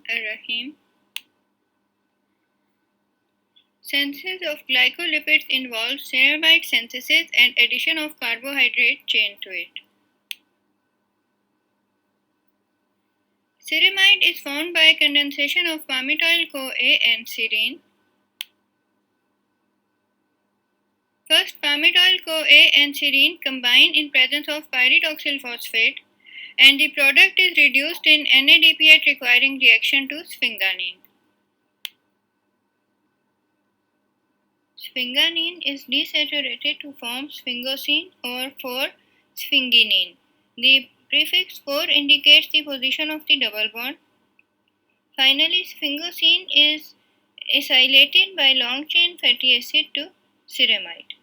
Ar-Rahim. Synthesis of glycolipids involves cerebroside synthesis and addition of carbohydrate chain to it. Ceramide is formed by condensation of palmitoyl-CoA and serine. First, palmitoyl-CoA and serine combine in presence of pyridoxal phosphate, and the product is reduced in NADPH requiring reaction to sphinganine. Sphinganine is desaturated to form sphingosine or 4-sphinginine. The prefix 4 indicates the position of the double bond. Finally, sphingosine is acylated by long chain fatty acid to ceramide.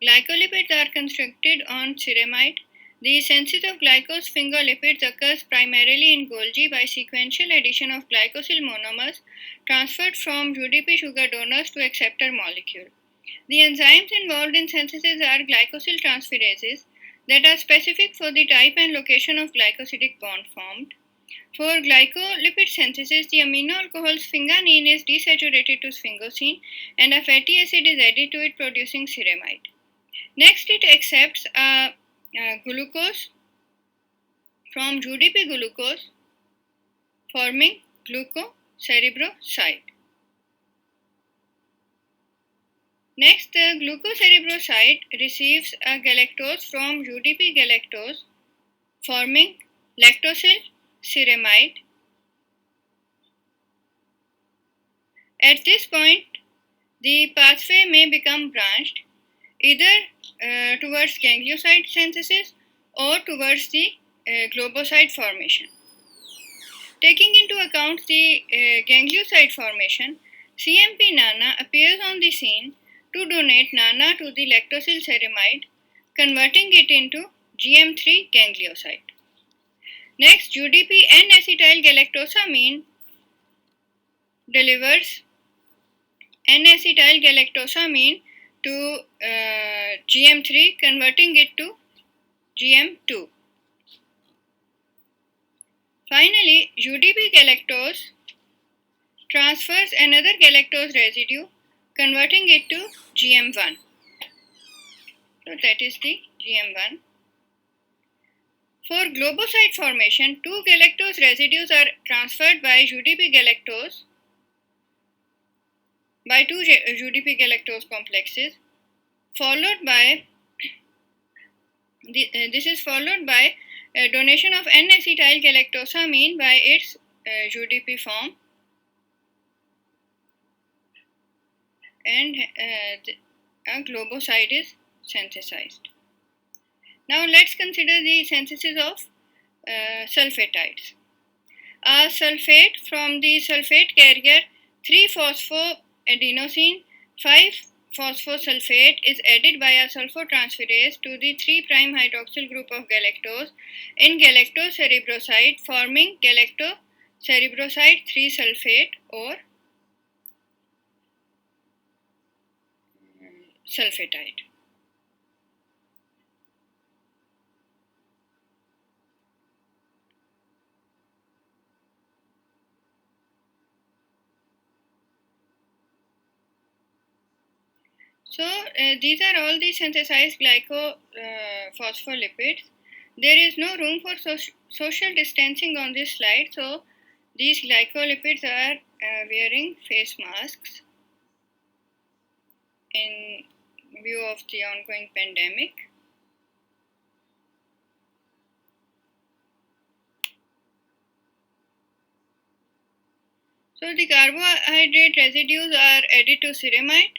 Glycolipids are constructed on ceramide. The synthesis of glycosphingolipids occurs primarily in Golgi by sequential addition of glycosyl monomers transferred from UDP sugar donors to acceptor molecule. The enzymes involved in synthesis are glycosyl transferases that are specific for the type and location of glycosidic bond formed. For glycolipid synthesis, the amino alcohol sphinganine is desaturated to sphingosine and a fatty acid is added to it producing ceramide. Next, it accepts a glucose from UDP glucose forming glucocerebroside. Next, the glucocerebroside receives a galactose from UDP galactose forming lactosyl ceramide. At this point, the pathway may become branched either towards ganglioside synthesis or towards the globoside formation. Taking into account the ganglioside formation, CMP NANA appears on the scene to donate NANA to the lactosyl ceramide, converting it into GM3 ganglioside. Next, UDP N-acetyl galactosamine delivers N-acetyl galactosamine to GM3, converting it to GM2. Finally, UDP galactose transfers another galactose residue, converting it to GM1. So that is the GM1. For globoside formation, 2 galactose residues are transferred by UDP galactose by 2 UDP galactose complexes, followed by donation of N-acetyl galactosamine by its UDP form, and a globoside is synthesized. Now let's consider the synthesis of sulfatides. A sulfate from the sulfate carrier 3-phosphoadenosine 5-phosphosulfate is added by a sulfotransferase to the 3' hydroxyl group of galactose in galactocerebroside, forming galactocerebroside 3-sulfate or sulfatide. So these are all the synthesized glycophospholipids. There is no room for social distancing on this slide, so these glycolipids are wearing face masks in view of the ongoing pandemic. So the carbohydrate residues are added to ceramide.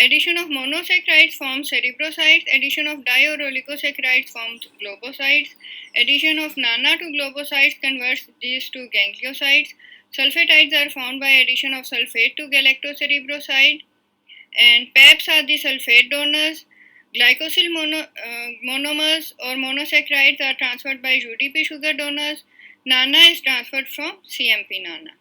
Addition of monosaccharides forms cerebrosides. Addition of di or oligosaccharides forms globosides. Addition of NANA to globosides converts these to gangliosides. Sulfatides are formed by addition of sulfate to galactocerebroside. And PAPs are the sulfate donors. Glycosyl monomers or monosaccharides are transferred by UDP sugar donors. NANA is transferred from CMP NANA.